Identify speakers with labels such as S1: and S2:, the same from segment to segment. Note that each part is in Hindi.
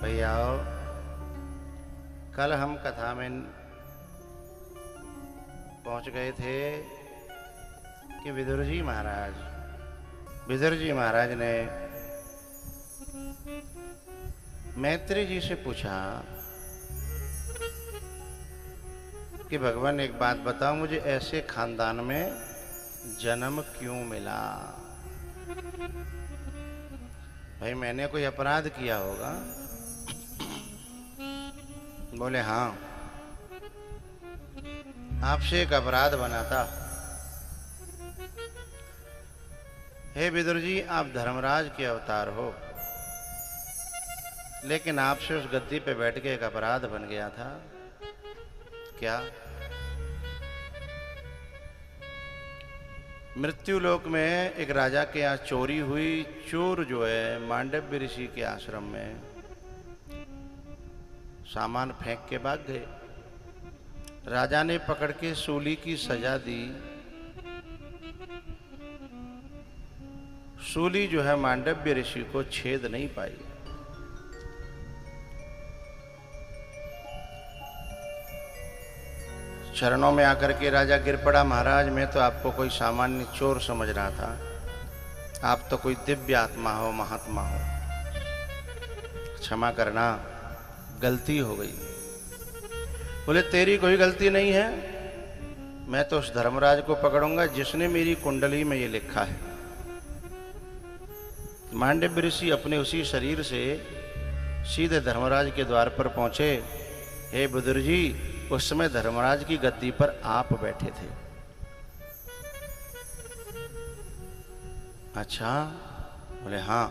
S1: भैया कल हम कथा में पहुंच गए थे कि विदुर जी महाराज ने मैत्री जी से पूछा कि भगवान एक बात बताओ, मुझे ऐसे खानदान में जन्म क्यों मिला? भाई मैंने कोई अपराध किया होगा? बोले हाँ, आपसे एक अपराध बना था। हे विदुर जी, आप धर्मराज के अवतार हो, लेकिन आपसे उस गद्दी पे बैठ के एक अपराध बन गया था। क्या? मृत्यु लोक में एक राजा के यहाँ चोरी हुई। चोर जो है मांडव्य ऋषि के आश्रम में सामान फेंक के भाग गए। राजा ने पकड़ के सूली की सजा दी। सूली जो है मांडव्य ऋषि को छेद नहीं पाई। चरणों में आकर के राजा गिर पड़ा, महाराज मैं तो आपको कोई सामान्य चोर समझ रहा था, आप तो कोई दिव्य आत्मा हो, महात्मा हो, क्षमा करना, गलती हो गई। बोले तेरी कोई गलती नहीं है, मैं तो उस धर्मराज को पकड़ूंगा जिसने मेरी कुंडली में ये लिखा है। मांडव्य ऋषि अपने उसी शरीर से सीधे धर्मराज के द्वार पर पहुंचे। हे विदुर जी, उस समय धर्मराज की गद्दी पर आप बैठे थे। अच्छा? बोले हाँ।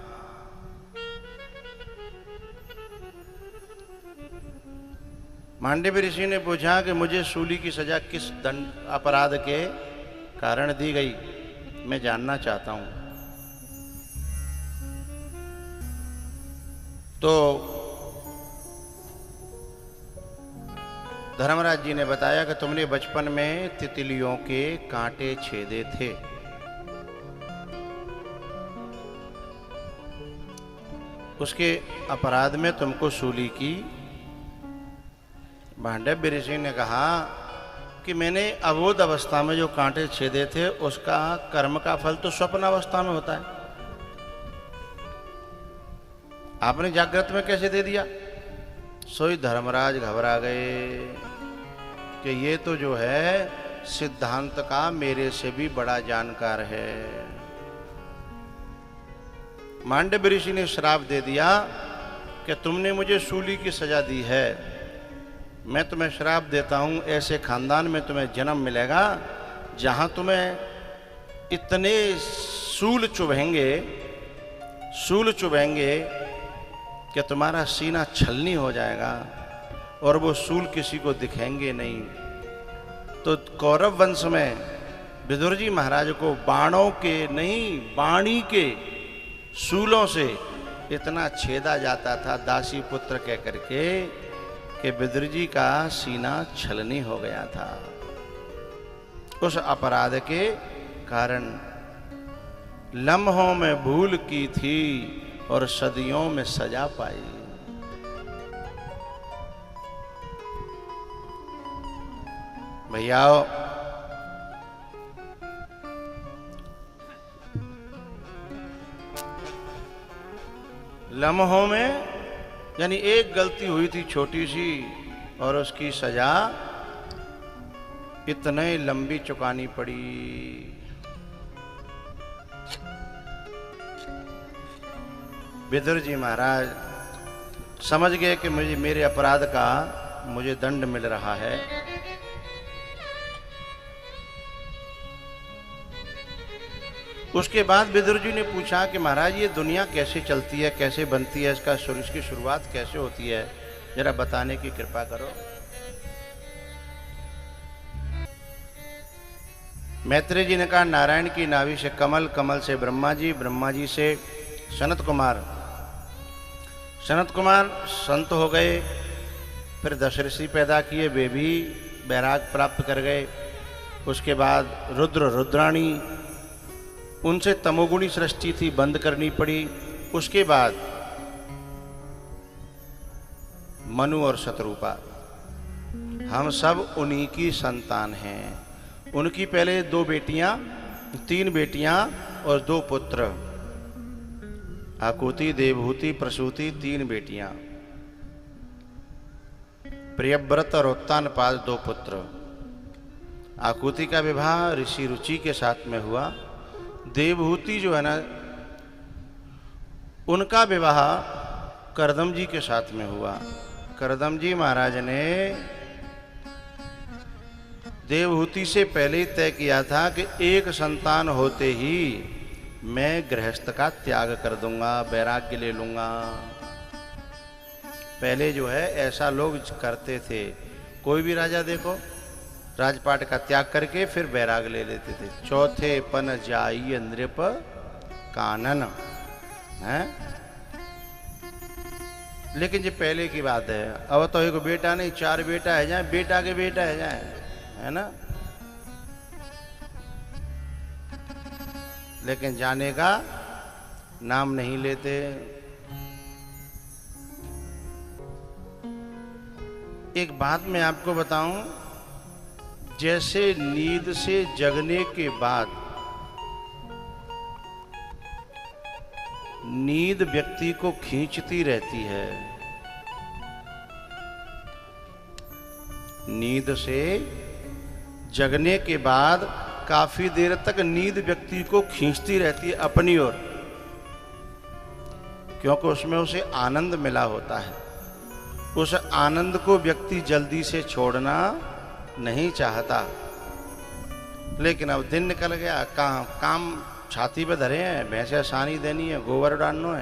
S1: मांडव्य ऋषि ने पूछा कि मुझे सूली की सजा किस दंड अपराध के कारण दी गई, मैं जानना चाहता हूं। तो धर्मराज जी ने बताया कि तुमने बचपन में तितलियों के कांटे छेदे थे। उसके अपराध में तुमको सूली की। मांडव्य ऋषि ने कहा कि मैंने अबोध अवस्था में जो कांटे छेदे थे उसका कर्म का फल तो स्वप्न अवस्था में होता है, आपने जागृत में कैसे दे दिया? सोई धर्मराज घबरा गए कि ये तो जो है सिद्धांत का मेरे से भी बड़ा जानकार है। मांडव्य ऋषि ने श्राप दे दिया कि तुमने मुझे सूली की सजा दी है, मैं तुम्हें श्राप देता हूं, ऐसे खानदान में तुम्हें जन्म मिलेगा जहां तुम्हें इतने सूल चुभेंगे कि तुम्हारा सीना छलनी हो जाएगा और वो सूल किसी को दिखेंगे नहीं। तो कौरव वंश में विदुर जी महाराज को बाणों के नहीं, वाणी के सूलों से इतना छेदा जाता था दासी पुत्र कह करके कि विदुर जी का सीना छलनी हो गया था। उस अपराध के कारण लम्हों में भूल की थी और सदियों में सजा पाई। भैया लम्हों में यानी एक गलती हुई थी छोटी सी और उसकी सजा इतने लंबी चुकानी पड़ी। विदुर जी महाराज समझ गए कि मेरे अपराध का मुझे दंड मिल रहा है। उसके बाद विदुर जी ने पूछा कि महाराज ये दुनिया कैसे चलती है, कैसे बनती है, इसकी शुरुआत कैसे होती है, जरा बताने की कृपा करो। मैत्री जी ने कहा नारायण की नाभि से कमल, कमल से ब्रह्मा जी, ब्रह्मा जी से सनत कुमार, सनत कुमार संत हो गए, फिर दशऋषि पैदा किए, वे भी वैराग प्राप्त कर गए। उसके बाद रुद्र, रुद्राणी, उनसे तमोगुणी सृष्टि थी, बंद करनी पड़ी। उसके बाद मनु और शतरूपा, हम सब उन्हीं की संतान हैं। उनकी पहले 2 बेटियां, 3 बेटियां और 2 पुत्र, आकुति, देवहूति, प्रसूति, 3 बेटियां, प्रियव्रत और उत्तानपाद 2 पुत्र। आकुति का विवाह ऋषि रुचि के साथ में हुआ। देवहूति जो है ना, उनका विवाह करदम जी के साथ में हुआ। करदम जी महाराज ने देवहूति से पहले ही तय किया था कि एक संतान होते ही मैं गृहस्थ का त्याग कर दूंगा, वैराग्य ले लूंगा। पहले जो है ऐसा लोग करते थे। कोई भी राजा देखो, राजपाट का त्याग करके फिर वैराग ले लेते थे। चौथे पन जाई नृप कानन है। लेकिन ये पहले की बात है। अब तो एक बेटा नहीं, 4 बेटा है जाए, बेटा के बेटा है जाए, है ना। लेकिन जाने का नाम नहीं लेते। एक बात मैं आपको बताऊं, जैसे नींद से जगने के बाद नींद व्यक्ति को खींचती रहती है, नींद से जगने के बाद काफी देर तक नींद व्यक्ति को खींचती रहती है अपनी ओर, क्योंकि उसमें उसे आनंद मिला होता है। उस आनंद को व्यक्ति जल्दी से छोड़ना नहीं चाहता। लेकिन अब दिन निकल गया, काम छाती पे धरे हैं, भैंसे सानी देनी है, गोबर डालना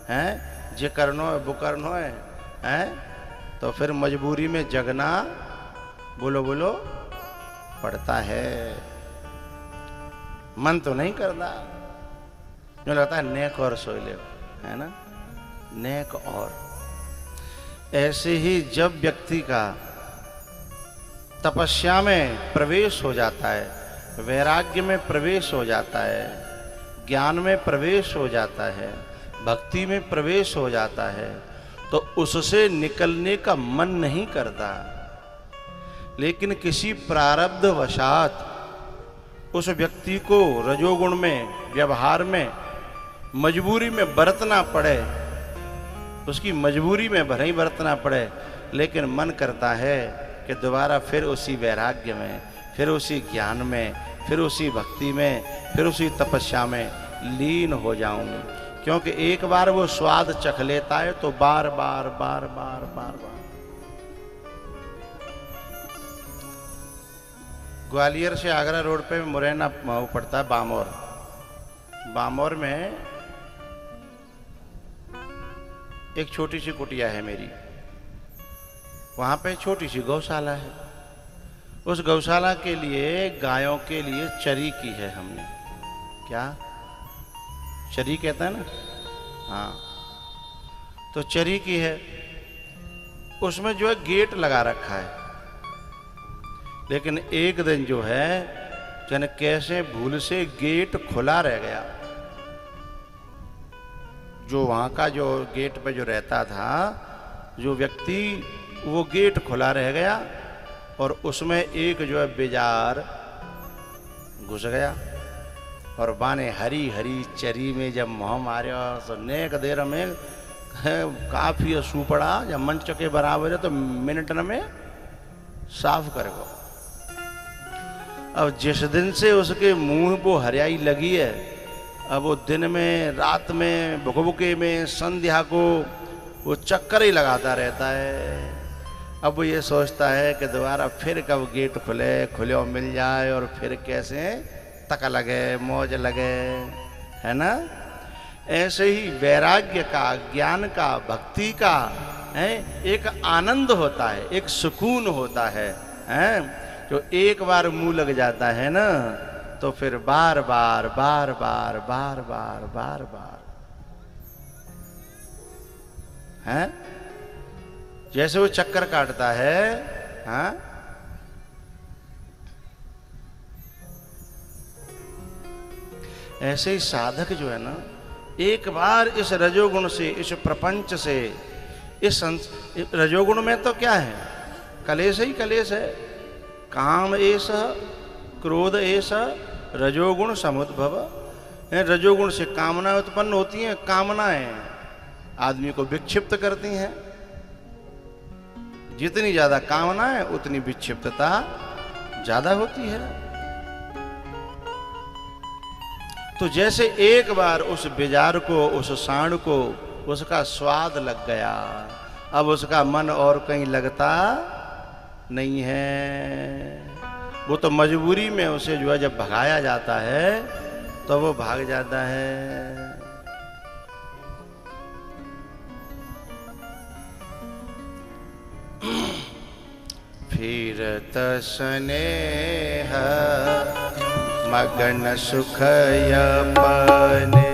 S1: है, जे करना है वो करना है, तो फिर मजबूरी में जगना बोलो बोलो पड़ता है। मन तो नहीं करता, जो लगता है नेक और सोई ले, है ना, नेक। और ऐसे ही जब व्यक्ति का तपस्या में प्रवेश हो जाता है, वैराग्य में प्रवेश हो जाता है, ज्ञान में प्रवेश हो जाता है, भक्ति में प्रवेश हो जाता है, तो उससे निकलने का मन नहीं करता। लेकिन किसी प्रारब्ध वशात उस व्यक्ति को रजोगुण में, व्यवहार में मजबूरी में बरतना पड़े, उसकी मजबूरी में भले ही बरतना पड़े, लेकिन मन करता है कि दोबारा फिर उसी वैराग्य में, फिर उसी ज्ञान में, फिर उसी भक्ति में, फिर उसी तपस्या में लीन हो जाऊं। क्योंकि एक बार वो स्वाद चख लेता है तो बार बार बार बार बार बार। ग्वालियर से आगरा रोड पे मुरैना पड़ता है बामौर। बामौर में एक छोटी सी कुटिया है मेरी, वहां पे छोटी सी गौशाला है। उस गौशाला के लिए, गायों के लिए चरी की है हमने। क्या चरी कहता है ना, हाँ, तो चरी की है। उसमें जो है गेट लगा रखा है। लेकिन एक दिन जो है जन कैसे भूल से गेट खुला रह गया। जो वहां का जो गेट पे जो रहता था जो व्यक्ति, वो गेट खुला रह गया और उसमें एक जो है बेजार घुस गया और बाने हरी हरी चरी में जब मोह मारे तो नेक देर में काफी सुपड़ा जब मंच के बराबर है तो मिनट में साफ कर गो। अब जिस दिन से उसके मुंह वो हरियाई लगी है, अब वो दिन में, रात में, भुकभुके में, संध्या को वो चक्कर ही लगाता रहता है। अब वो ये सोचता है कि दोबारा फिर कब गेट खुले मिल जाए और फिर कैसे तक लगे, मौज लगे, है ना। ऐसे ही वैराग्य का, ज्ञान का, भक्ति का है एक आनंद होता है, एक सुकून होता है, जो एक बार मुंह लग जाता है ना तो फिर बार बार बार बार बार बार बार बार है। जैसे वो चक्कर काटता है, हाँ, ऐसे ही साधक जो है ना, एक बार इस रजोगुण से, इस प्रपंच से, रजोगुण में तो क्या है, कलेश ही कलेश है। काम एष, क्रोध एष, रजोगुण समुद्भव। रजोगुण से कामनाएं उत्पन्न होती हैं, कामनाएं आदमी को विक्षिप्त करती हैं। जितनी ज्यादा कामनाएं उतनी विक्षिप्तता ज्यादा होती है। तो जैसे एक बार उस बिजार को, उस सांड को उसका स्वाद लग गया, अब उसका मन और कहीं लगता नहीं है। वो तो मजबूरी में उसे जो है जब भगाया जाता है तो वो भाग जाता है। फिरत स्नेह मगन सुखय पाने,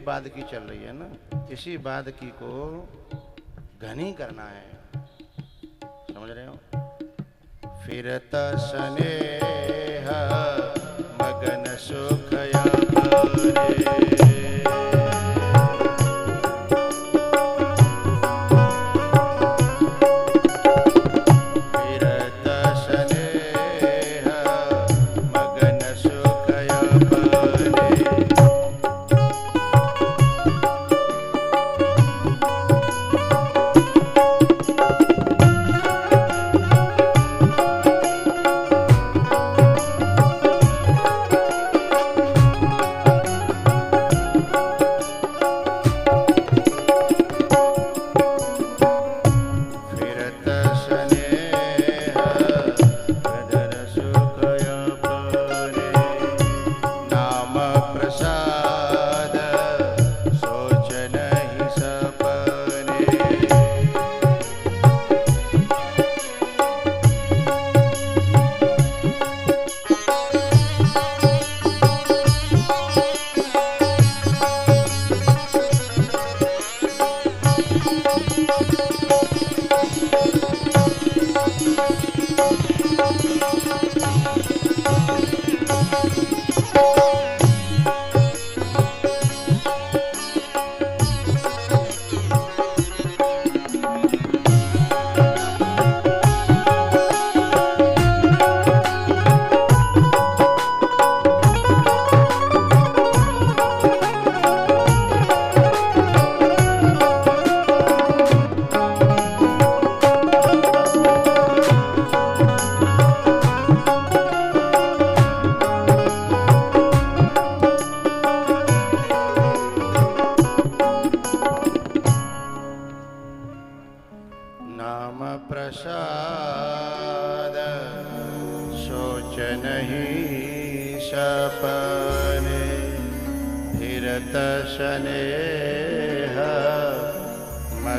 S1: बादकी चल रही है ना, इसी बादकी को घनी करना है, समझ रहे हो। फिरत स्नेह मगन सुखय पाने,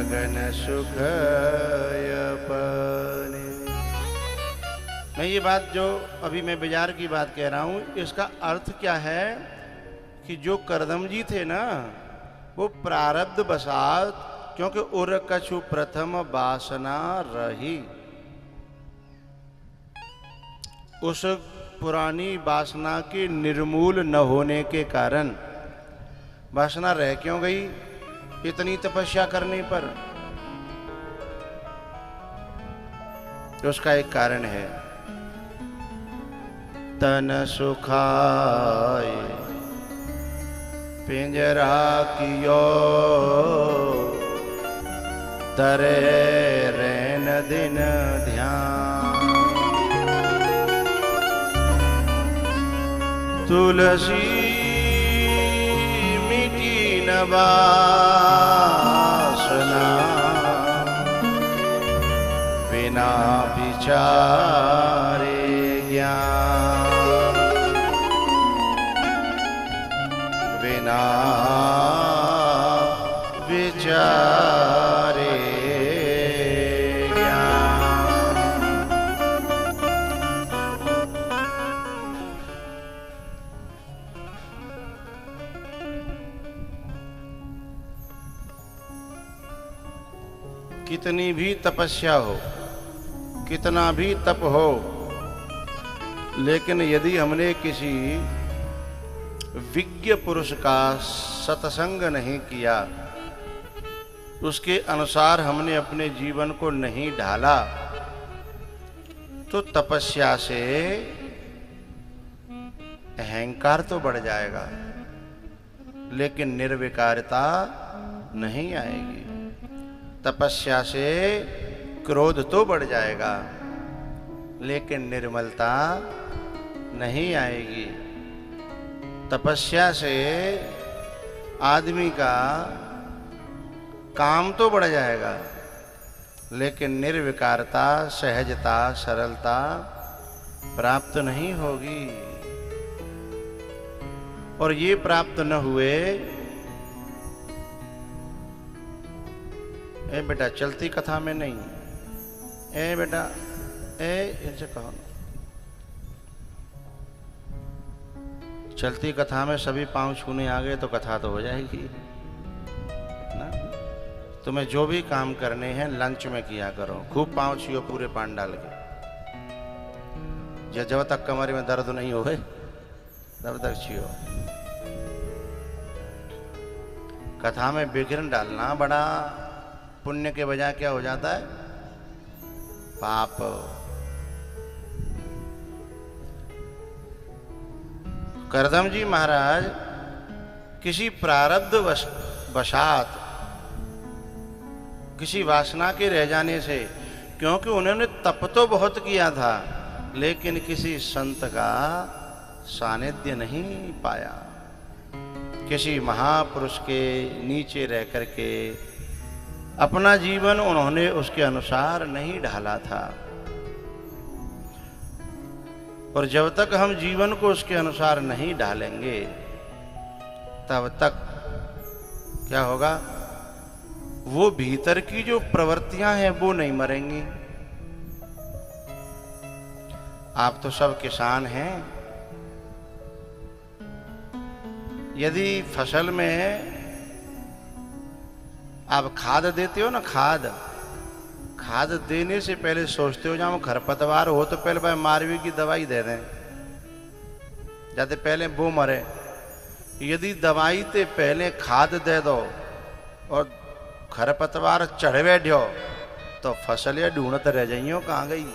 S1: गगन सुख अपने। मैं ये बात जो अभी मैं बाजार की बात कह रहा हूं, इसका अर्थ क्या है कि जो करदम जी थे ना, वो प्रारब्ध बसात, क्योंकि उर कछु प्रथम वासना रही, उस पुरानी वासना के निर्मूल न होने के कारण वासना रह क्यों गई इतनी तपस्या करने पर? उसका एक कारण है, तन सुखाए पिंजरा कियो, तरे रैन दिन ध्यान। तुलसी मिटी न वासना, बिना विचारे ज्ञान, बिना विचारे कितनी भी तपस्या हो, कितना भी तप हो, लेकिन यदि हमने किसी विज्ञ पुरुष का सत्संग नहीं किया, उसके अनुसार हमने अपने जीवन को नहीं ढाला, तो तपस्या से अहंकार तो बढ़ जाएगा, लेकिन निर्विकारता नहीं आएगी। तपस्या से क्रोध तो बढ़ जाएगा, लेकिन निर्मलता नहीं आएगी। तपस्या से आदमी का काम तो बढ़ जाएगा, लेकिन निर्विकारता, सहजता, सरलता प्राप्त नहीं होगी। और ये प्राप्त न हुए, ए बेटा चलती कथा में नहीं, ए बेटा इनसे कहो, चलती कथा में सभी पांव छूने आ गए तो कथा तो हो जाएगी ना। तुम्हें जो भी काम करने हैं लंच में किया करो, खूब पांव छुओ पूरे पांडाल के, जब तक कमर में दर्द नहीं हो तब तक छुओ। कथा में विघ्न डालना बड़ा पुण्य के बजाय क्या हो जाता है? पाप। करदम जी महाराज किसी प्रारब्ध वशात, किसी वासना के रह जाने से, क्योंकि उन्होंने तप तो बहुत किया था, लेकिन किसी संत का सानिध्य नहीं पाया, किसी महापुरुष के नीचे रह करके अपना जीवन उन्होंने उसके अनुसार नहीं ढाला था। और जब तक हम जीवन को उसके अनुसार नहीं ढालेंगे, तब तक क्या होगा? वो भीतर की जो प्रवृत्तियां हैं वो नहीं मरेंगी। आप तो सब किसान हैं, यदि फसल में आप खाद देते हो ना, खाद देने से पहले सोचते हो जहाँ खरपतवार हो तो पहले भाई मारवी की दवाई दे दें, जाते पहले वो मरे। यदि दवाई ते पहले खाद दे दो और खरपतवार चढ़ बैठो तो फसल ये ढूंढत रह जाइयो कहाँ गई,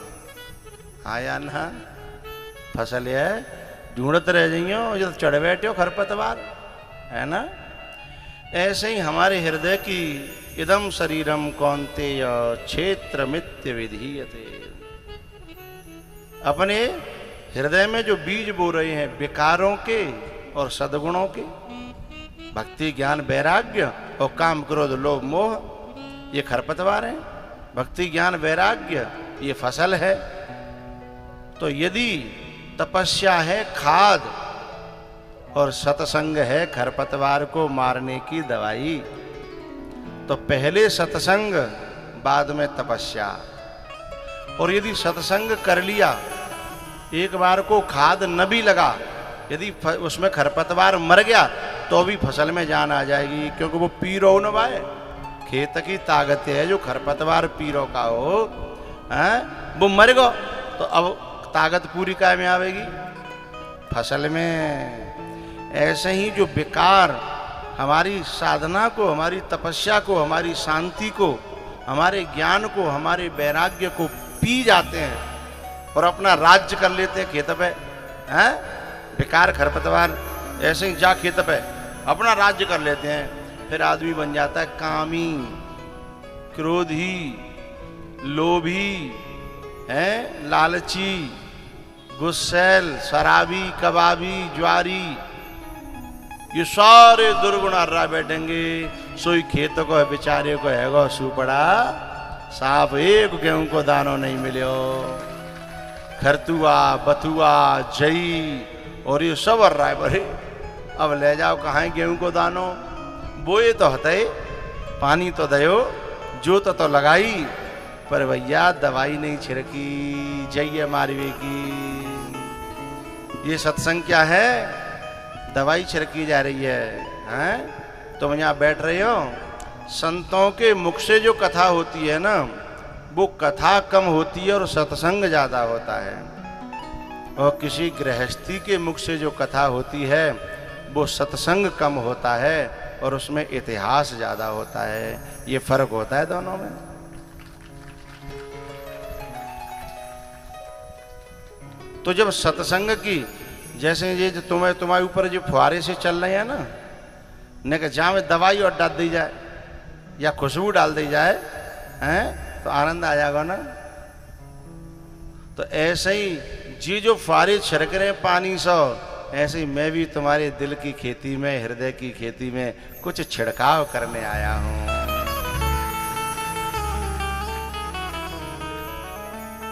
S1: आया ना? फसल ये ढूंढत रह जाइयो जब चढ़ बैठो खरपतवार, है ना? ऐसे ही हमारे हृदय की इदम शरीरम कौन्तेय क्षेत्र मित्य विधीयते, अपने हृदय में जो बीज बो रहे हैं विकारों के और सद्गुणों के, भक्ति ज्ञान वैराग्य और काम क्रोध लोभ मोह, ये खरपतवार है। भक्ति ज्ञान वैराग्य ये फसल है। तो यदि तपस्या है खाद और सत्संग है खरपतवार को मारने की दवाई, तो पहले सत्संग, बाद में तपस्या। और यदि सत्संग कर लिया, एक बार को खाद न भी लगा, यदि उसमें खरपतवार मर गया तो भी फसल में जान आ जाएगी, क्योंकि वो पीरो न बाए। खेत की ताकत है, जो खरपतवार पीरो का हो, वो मर गो तो अब ताकत पूरी काय में आवेगी? फसल में। ऐसे ही जो बेकार हमारी साधना को, हमारी तपस्या को, हमारी शांति को, हमारे ज्ञान को, हमारे वैराग्य को पी जाते हैं और अपना राज्य कर लेते हैं खेत पे, हैं? बेकार खरपतवार ऐसे ही जा खेत पे अपना राज्य कर लेते हैं। फिर आदमी बन जाता है कामी, क्रोधी, लोभी, हैं? लालची, गुस्सैल, शराबी, कबाबी, ज्वारी, ये सारे दुर्गुण अर्रा बैठेंगे। सोई खेत को है बेचारे को है गो सुपड़ा, साफ एक गेहूं को दानो नहीं मिलो। खरतुआ, बथुआ, जई और ये सब अर्रा है बरे। अब ले जाओ कहाँ गेहूं को दानो? बोए तो हते, पानी तो दयो, जोत तो लगाई, पर भैया दवाई नहीं छिड़की, जइए मारवे की। ये सत्संग क्या है? दवाई छिड़की जा रही है, हैं? तुम यहाँ बैठ रहे हो, संतों के मुख से जो कथा होती है ना, वो कथा कम होती है और सत्संग ज्यादा होता है। और किसी गृहस्थी के मुख से जो कथा होती है, वो सत्संग कम होता है और उसमें इतिहास ज्यादा होता है। ये फर्क होता है दोनों में। तो जब सत्संग की, जैसे ये जो तुम्हारे ऊपर जो फुहारे से चल रहे हैं ना, न कि जहाँ में दवाई और डाल दी जाए या खुशबू डाल दी जाए, हैं? तो आनंद आ जाएगा ना। तो ऐसे ही जी जो फुहारे छिड़क रहे हैं पानी सो, ऐसे ही मैं भी तुम्हारे दिल की खेती में, हृदय की खेती में कुछ छिड़काव करने आया हूं।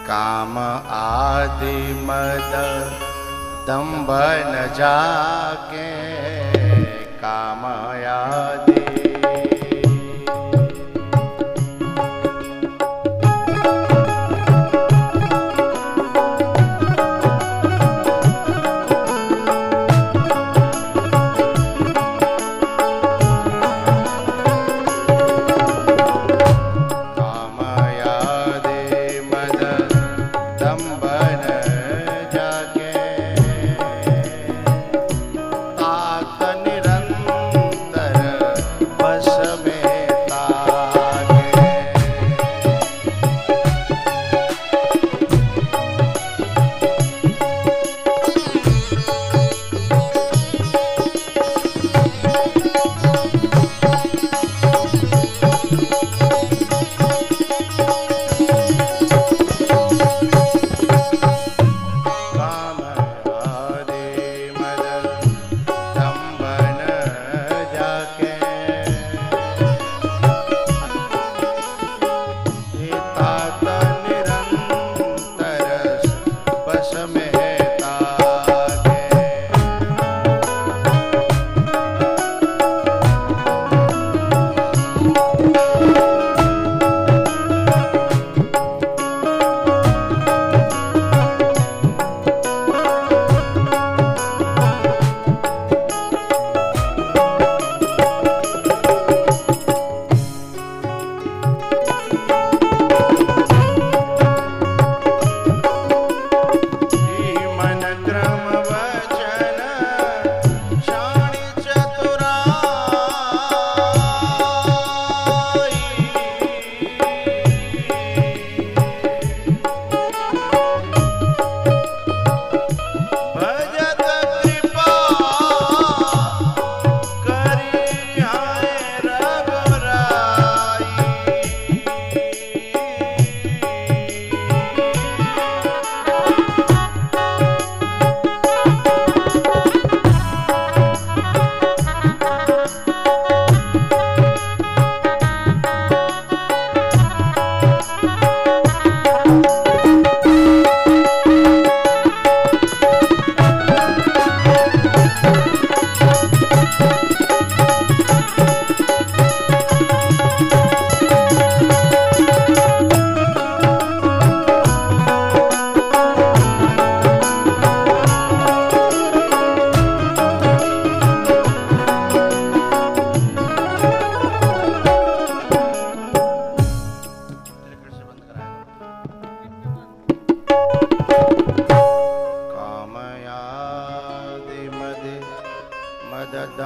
S1: काम आदि मद दंभ न जाके, काम आदि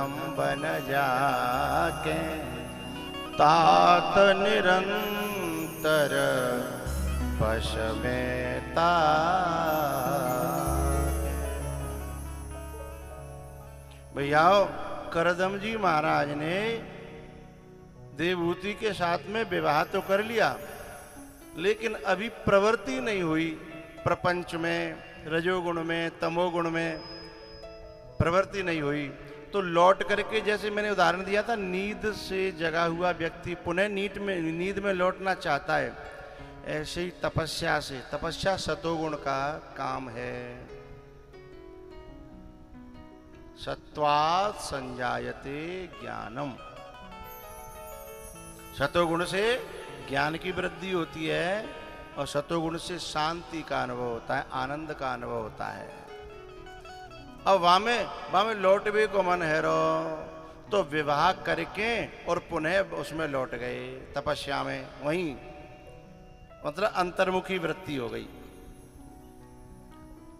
S1: हम बन जाके तात निरंतर वश में ता। भैया करदम जी महाराज ने देवहूति के साथ में विवाह तो कर लिया, लेकिन अभी प्रवृत्ति नहीं हुई प्रपंच में, रजोगुण में, तमोगुण में प्रवृत्ति नहीं हुई। तो लौट करके, जैसे मैंने उदाहरण दिया था, नींद से जगा हुआ व्यक्ति पुनः नींद में लौटना चाहता है, ऐसे ही तपस्या से, तपस्या सतोगुण का काम है। सत्वात् संजायते ज्ञानम, सतोगुण से ज्ञान की वृद्धि होती है और सतोगुण से शांति का अनुभव होता है, आनंद का अनुभव होता है। अब वामे लौटवे को मन है रो, तो विवाह करके और पुनः उसमें लौट गए तपस्या में, वहीं मतलब अंतर्मुखी वृत्ति हो गई।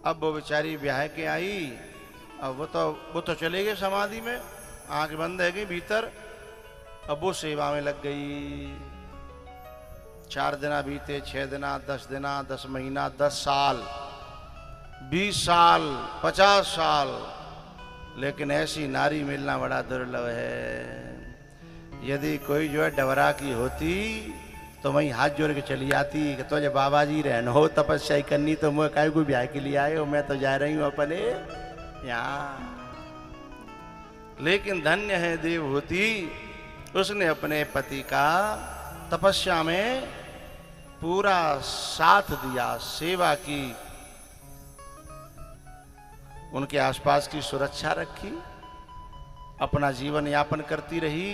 S1: अब वो बेचारी ब्याह के आई, अब वो तो चले गए समाधि में, आंख बंद है गई भीतर, अब वो सेवा में लग गई। 4 दिना बीते, 6 दिना, 10 दिना, 10 महीना, 10 साल, 20 साल, 50 साल, लेकिन ऐसी नारी मिलना बड़ा दुर्लभ है। यदि कोई जो है डबरा की होती तो वहीं हाथ जोड़ के चली आती कि तुझे बाबा जी रहना हो तपस्या करनी, तो मैं काय कोई ब्याह के लिए आए हो, मैं तो जा रही हूँ अपने यहाँ। लेकिन धन्य है देवहूति, उसने अपने पति का तपस्या में पूरा साथ दिया, सेवा की, उनके आसपास की सुरक्षा रखी, अपना जीवन यापन करती रही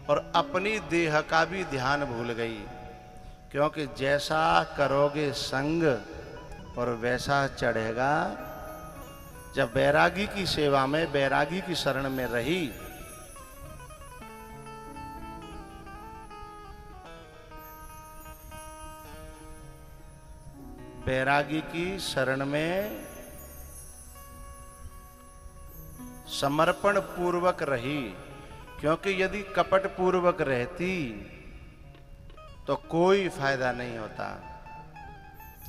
S1: और अपनी देह का भी ध्यान भूल गई। क्योंकि जैसा करोगे संग और वैसा चढ़ेगा। जब बैरागी की सेवा में, बैरागी की शरण में रही, बैरागी की शरण में समर्पण पूर्वक रही, क्योंकि यदि कपट पूर्वक रहती तो कोई फायदा नहीं होता।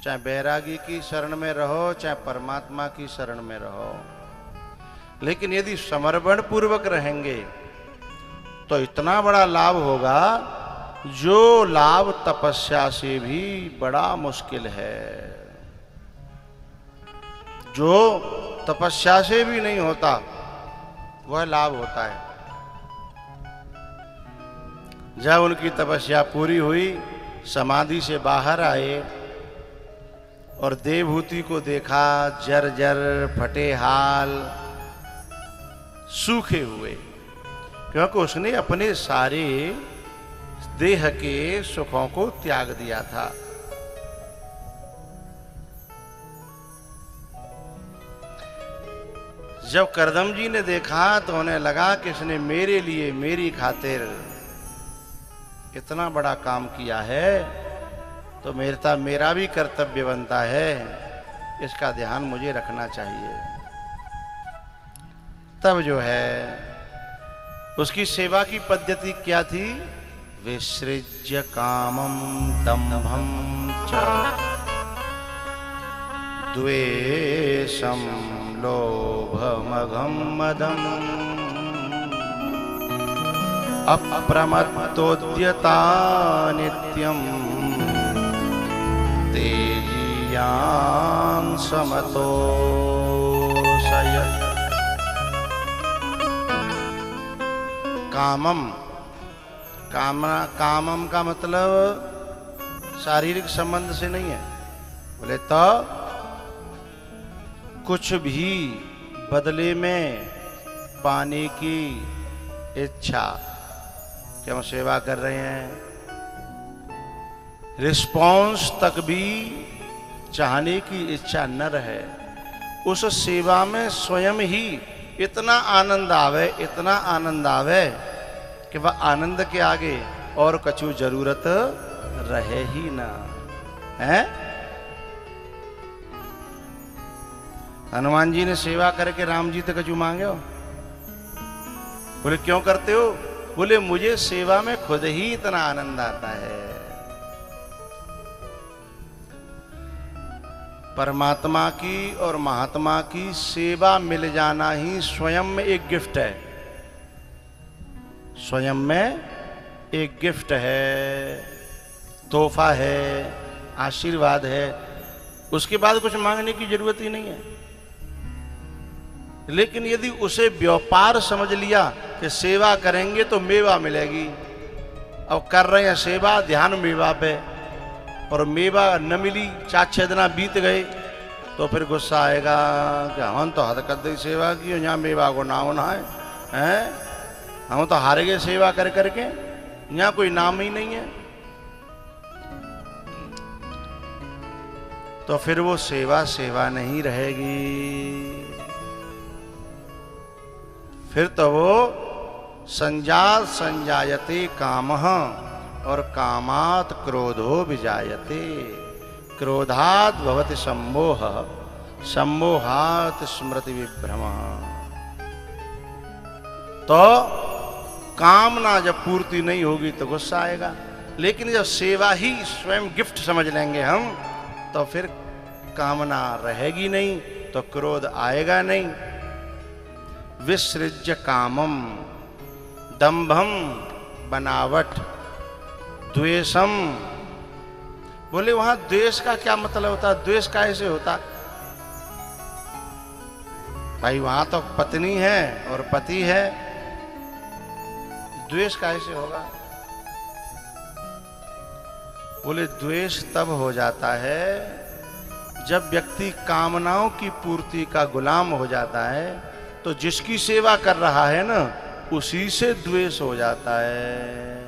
S1: चाहे बैरागी की शरण में रहो, चाहे परमात्मा की शरण में रहो, लेकिन यदि समर्पण पूर्वक रहेंगे तो इतना बड़ा लाभ होगा जो लाभ तपस्या से भी बड़ा मुश्किल है, जो तपस्या से भी नहीं होता वह लाभ होता है। जब उनकी तपस्या पूरी हुई, समाधि से बाहर आए और देवहूति को देखा, जर्जर, फटे हाल, सूखे हुए, क्योंकि उसने अपने सारे देह के सुखों को त्याग दिया था। जब करदम जी ने देखा तो उन्हें लगा कि इसने मेरे लिए, मेरी खातिर इतना बड़ा काम किया है, तो मेरा भी कर्तव्य बनता है, इसका ध्यान मुझे रखना चाहिए। तब जो है उसकी सेवा की पद्धति क्या थी? विसृज्य कामम दंभम च द्वेषम लोभमघम मदम अप्रमत्तोद्यता नित्यम तेजीयां समतो सयत्। कामम, कामम का मतलब शारीरिक संबंध से नहीं है, बोले तो कुछ भी बदले में पाने की इच्छा, कि हम सेवा कर रहे हैं, रिस्पॉन्स तक भी चाहने की इच्छा न रहे, उस सेवा में स्वयं ही इतना आनंद आवे, इतना आनंद आवे कि वह आनंद के आगे और कछु जरूरत रहे ही ना है। हनुमान जी ने सेवा करके राम जी तक कछु मांगे हो? बोले क्यों करते हो? बोले मुझे सेवा में खुद ही इतना आनंद आता है। परमात्मा की और महात्मा की सेवा मिल जाना ही स्वयं में एक गिफ्ट है, स्वयं में एक गिफ्ट है, तोहफा है, आशीर्वाद है। उसके बाद कुछ मांगने की जरूरत ही नहीं है। लेकिन यदि उसे व्यापार समझ लिया कि सेवा करेंगे तो मेवा मिलेगी, अब कर रहे हैं सेवा, ध्यान मेवा पे, और मेवा न मिली, 4-6 दिन बीत गए, तो फिर गुस्सा आएगा कि हम तो हद कर दी सेवा की, यहाँ मेवा को नाम ना है, हम तो हार गए सेवा कर करके, यहाँ कोई नाम ही नहीं है। तो फिर वो सेवा सेवा नहीं रहेगी, फिर तो वो संजात संजायते कामः और कामात् क्रोधो विजायते, क्रोधात् भवति सम्मोह, सम्मोहात् स्मृति विभ्रमः। तो कामना जब पूर्ति नहीं होगी तो गुस्सा आएगा, लेकिन जब सेवा ही स्वयं गिफ्ट समझ लेंगे हम, तो फिर कामना रहेगी नहीं, तो क्रोध आएगा नहीं। विसृज्य कामम दंभम बनावट द्वेषम। बोले वहां द्वेष का क्या मतलब होता? द्वेष कैसे होता? भाई वहां तो पत्नी है और पति है, द्वेष कैसे होगा? बोले द्वेष तब हो जाता है जब व्यक्ति कामनाओं की पूर्ति का गुलाम हो जाता है, तो जिसकी सेवा कर रहा है ना, उसी से द्वेष हो जाता है।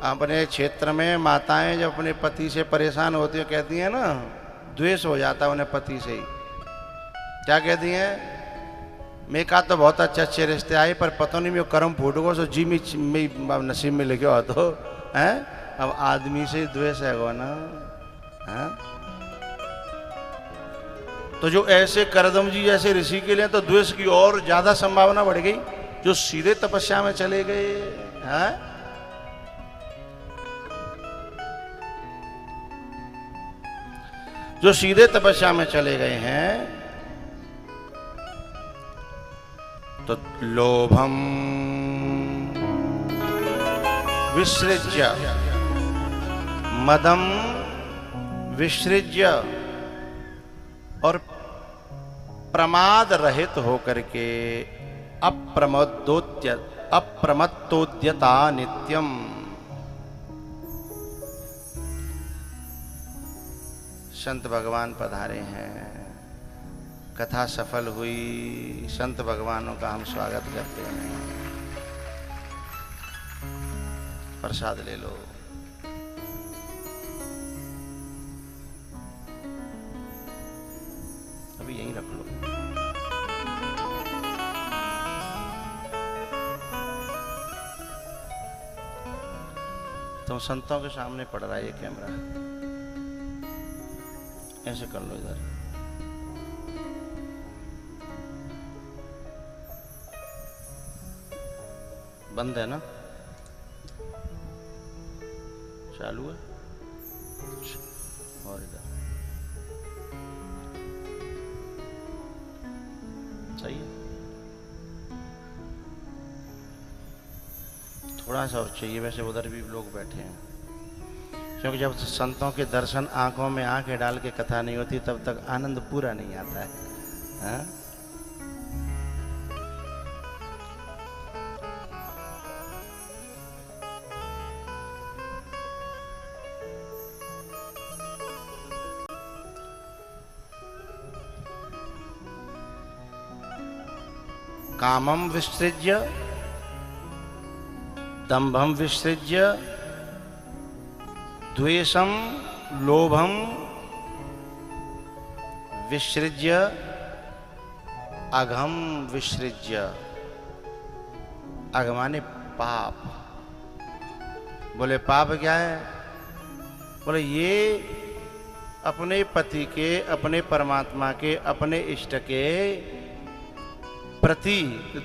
S1: अपने क्षेत्र में माताएं जब अपने पति से परेशान होती है, कहती हैं ना, द्वेष हो जाता है उन्हें पति से ही। क्या कहती हैं? मैं का तो बहुत अच्छे रिश्ते आए, पर पता नहीं मैं कर्म फूट गो, सो जी में नसीब में लिखे हो तो है। अब आदमी से द्वेष है वो ना, है? तो जो ऐसे करदम जी जैसे ऋषि के लिए तो द्वेष की और ज्यादा संभावना बढ़ गई, जो सीधे तपस्या में चले गए हैं। जो सीधे तपस्या में चले गए हैं, तो लोभम विसृज्य मदम विसृज्य और प्रमाद रहित होकर के अप्रमत्तोद्यता नित्यम। संत भगवान पधारे हैं, कथा सफल हुई, संत भगवानों का हम स्वागत करते हैं। प्रसाद ले लो। अभी यहीं रख लो। तुम संतों के सामने पड़ रहा है ये कैमरा, ऐसे कर लो। इधर बंद है ना? चालू है? और इधर सही है। थोड़ा सा और चाहिए, वैसे उधर भी लोग बैठे हैं, क्योंकि जब संतों के दर्शन आंखों में आंखें डाल के कथा नहीं होती, तब तक आनंद पूरा नहीं आता है, हाँ? कामम विसृज्य दंभम विसृज्य द्वेषम लोभम विसृज्य अघम विसृज्य। अघमाने पाप। बोले पाप क्या है? बोले ये अपने पति के, अपने परमात्मा के, अपने इष्ट के प्रति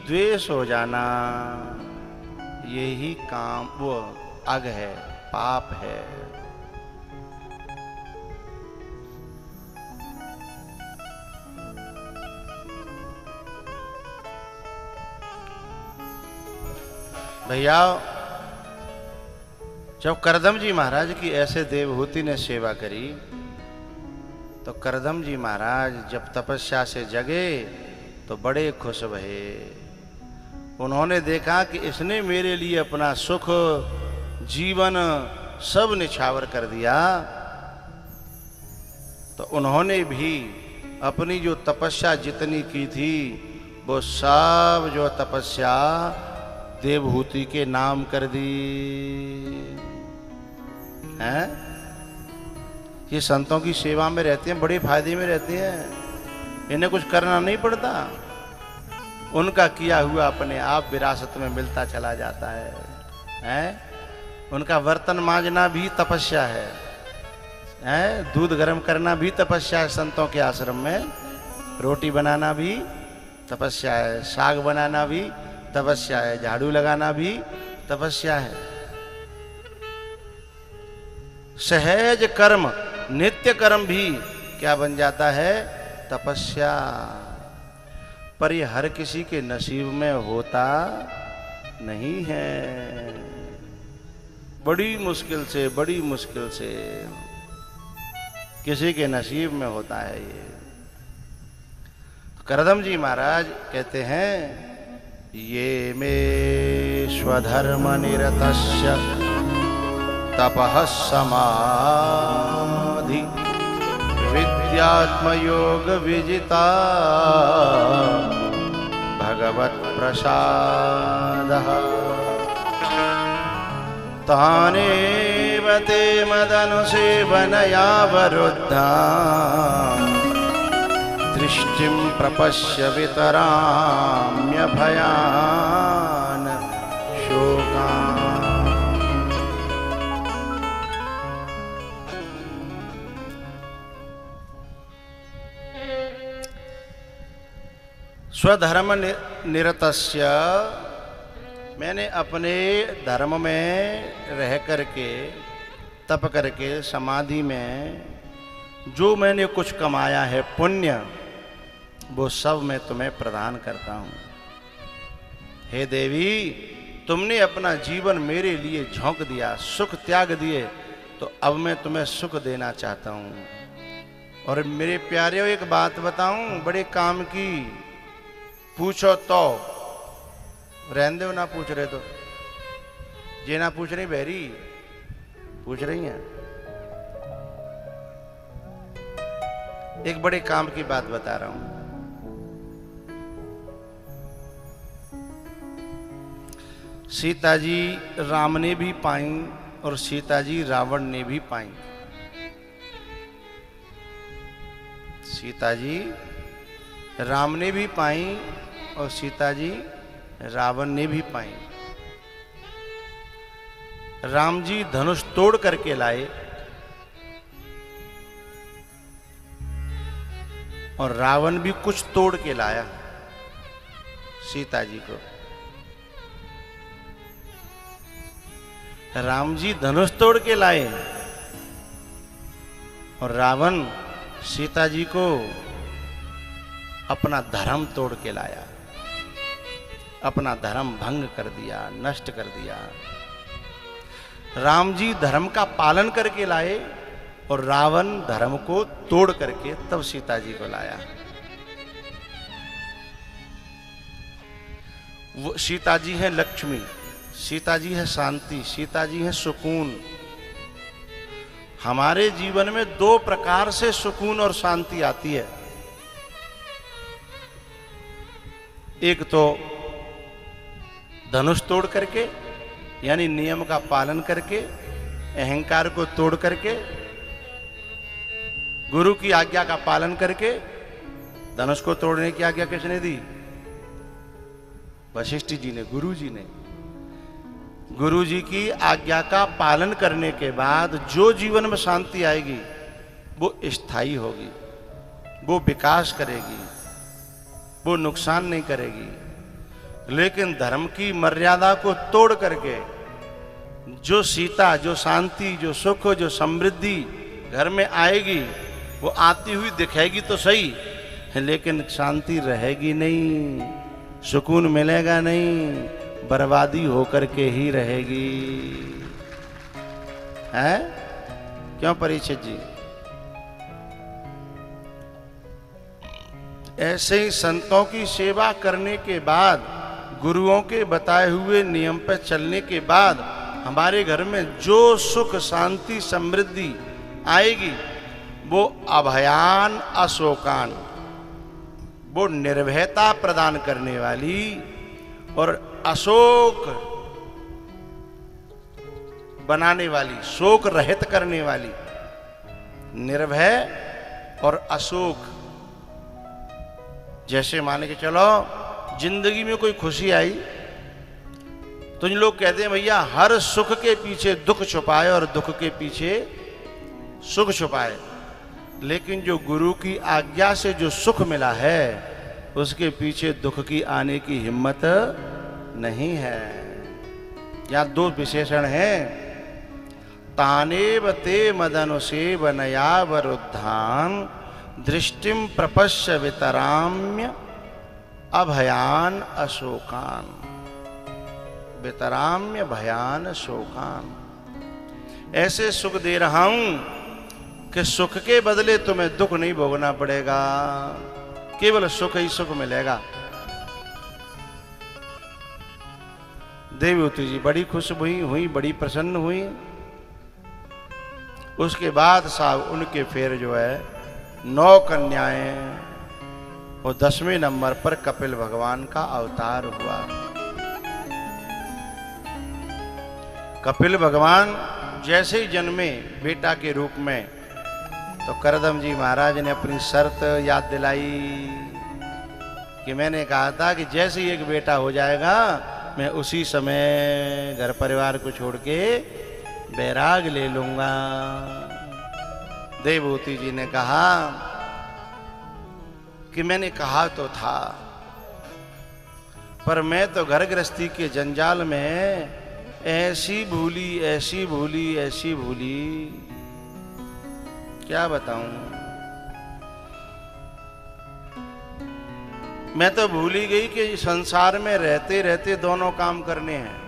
S1: द्वेष हो जाना, यही काम वो अग है, पाप है। भैया, जब करदम जी महाराज की ऐसे देवहूति ने सेवा करी तो करदम जी महाराज जब तपस्या से जगे तो बड़े खुश भये। उन्होंने देखा कि इसने मेरे लिए अपना सुख जीवन सब निछावर कर दिया, तो उन्होंने भी अपनी जो तपस्या जितनी की थी वो सब जो तपस्या देवहूति के नाम कर दी हैं। ये संतों की सेवा में रहते हैं, बड़े फायदे में रहते हैं, इन्हें कुछ करना नहीं पड़ता, उनका किया हुआ अपने आप विरासत में मिलता चला जाता है, हैं? उनका बर्तन मांजना भी तपस्या है, हैं? दूध गर्म करना भी तपस्या है संतों के आश्रम में, रोटी बनाना भी तपस्या है, साग बनाना भी तपस्या है, झाड़ू लगाना भी तपस्या है। सहज कर्म, नित्य कर्म भी क्या बन जाता है? तपस्या। पर ये हर किसी के नसीब में होता नहीं है, बड़ी मुश्किल से, बड़ी मुश्किल से किसी के नसीब में होता है ये। करदम जी महाराज कहते हैं, ये मे स्वधर्म निरतस्य तपः समाधि विद्यात्मयोग विजिता भगवत प्रसादः तानेव ते मदनुसेवनया वरुद्धा दृष्टिं प्रपश्य वितराम्य भयान शोकान्। स्वधर्म निरतस्य, मैंने अपने धर्म में रह करके, तप करके, समाधि में जो मैंने कुछ कमाया है पुण्य, वो सब मैं तुम्हें प्रदान करता हूँ। हे देवी, तुमने अपना जीवन मेरे लिए झोंक दिया, सुख त्याग दिए, तो अब मैं तुम्हें सुख देना चाहता हूँ। और मेरे प्यारे, एक बात बताऊं, बड़े काम की, पूछो तो रहने दो, ना पूछ रहे तो जे ना पूछ रही, बहरी पूछ रही हैं। एक बड़े काम की बात बता रहा हूं। सीता जी राम ने भी पाई और सीता जी रावण ने भी पाई। सीता जी राम ने भी पाई और सीता जी रावण ने भी पाई। राम जी धनुष तोड़ करके लाए और रावण भी कुछ तोड़ के लाया सीता जी को। राम जी धनुष तोड़ के लाए और रावण सीता जी को अपना धर्म तोड़ के लाया, अपना धर्म भंग कर दिया, नष्ट कर दिया। राम जी धर्म का पालन करके लाए और रावण धर्म को तोड़ करके तब सीता जी को लाया। वो सीता जी है लक्ष्मी, सीता जी है शांति, सीता जी है सुकून। हमारे जीवन में दो प्रकार से सुकून और शांति आती है। एक तो धनुष तोड़ करके, यानी नियम का पालन करके, अहंकार को तोड़ करके, गुरु की आज्ञा का पालन करके। धनुष को तोड़ने की आज्ञा किसने दी? वशिष्ठ जी ने, गुरु जी ने। गुरु जी की आज्ञा का पालन करने के बाद जो जीवन में शांति आएगी वो स्थायी होगी, वो विकास करेगी। वो नुकसान नहीं करेगी। लेकिन धर्म की मर्यादा को तोड़ करके जो सीता, जो शांति, जो सुख, जो समृद्धि घर में आएगी, वो आती हुई दिखेगी तो सही, लेकिन शांति रहेगी नहीं, सुकून मिलेगा नहीं, बर्बादी होकर के ही रहेगी। है क्यों परीक्षित जी? ऐसे ही संतों की सेवा करने के बाद, गुरुओं के बताए हुए नियम पर चलने के बाद हमारे घर में जो सुख, शांति, समृद्धि आएगी वो अभयान अशोकान, वो निर्भयता प्रदान करने वाली और अशोक बनाने वाली, शोक रहित करने वाली, निर्भय और अशोक। जैसे मान के चलो जिंदगी में कोई खुशी आई तो इन लोग कहते हैं भैया हर सुख के पीछे दुख छुपाए और दुख के पीछे सुख छुपाए। लेकिन जो गुरु की आज्ञा से जो सुख मिला है उसके पीछे दुख की आने की हिम्मत नहीं है। यहाँ दो विशेषण हैं, तानेव ते मदनुसेव नयावरुद्धान दृष्टिम प्रपश्य वितराम्य अभयान अशोकान, वितराम्य भयान शोकान। ऐसे सुख दे रहा हूं कि सुख के बदले तुम्हें दुख नहीं भोगना पड़ेगा, केवल सुख ही सुख मिलेगा। देवहूति जी बड़ी खुश हुई, बड़ी प्रसन्न हुई। उसके बाद साहब उनके फिर जो है 9 कन्याएं और 10वें नंबर पर कपिल भगवान का अवतार हुआ। कपिल भगवान जैसे ही जन्मे बेटा के रूप में, तो करदम जी महाराज ने अपनी शर्त याद दिलाई कि मैंने कहा था कि जैसे ही एक बेटा हो जाएगा मैं उसी समय घर परिवार को छोड़ के बैराग ले लूंगा। देवहूति जी ने कहा कि मैंने कहा तो था, पर मैं तो घर गृहस्थी के जंजाल में ऐसी भूली, ऐसी भूली, ऐसी भूली, क्या बताऊं। मैं तो भूल ही गई कि संसार में रहते रहते दोनों काम करने हैं।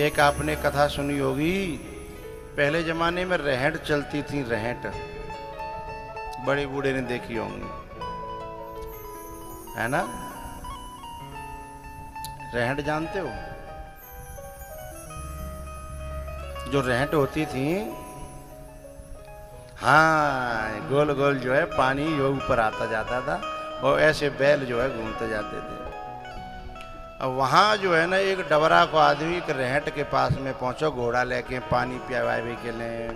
S1: एक आपने कथा सुनी होगी, पहले जमाने में रहट चलती थी, रहट बड़े बूढ़े ने देखी होंगी, है ना? रहट जानते हो? जो रहट होती थी, हाँ, गोल गोल जो है पानी जो ऊपर आता जाता था और ऐसे बैल जो है घूमते जाते थे। अब वहां जो है ना एक डबरा को आदमी एक रहट के पास में पहुंचो, घोड़ा लेके पानी पियावे के लिए।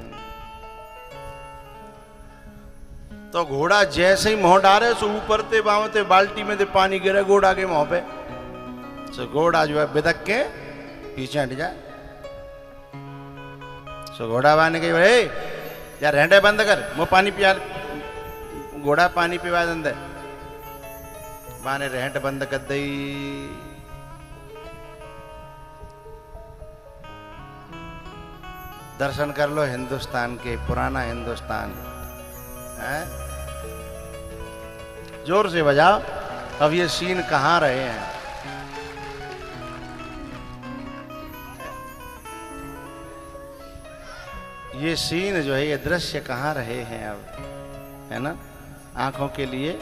S1: तो घोड़ा जैसे ही मुंह डाले सो ऊपर ते बावते बाल्टी में ते पानी गिरे घोड़ा के मुंह पे, सो घोड़ा जो है बिदक के पीछे हट जाए। सो घोड़ा बाने के भाई यार रहटे बंद कर, वो पानी पिया, घोड़ा पानी पिवा दे। बाने रहट बंद कर दई। दर्शन कर लो हिंदुस्तान के, पुराना हिंदुस्तान है। जोर से बजाओ। अब ये सीन कहाँ रहे हैं? ये सीन जो है, ये दृश्य कहाँ रहे हैं अब, है ना? आंखों के लिए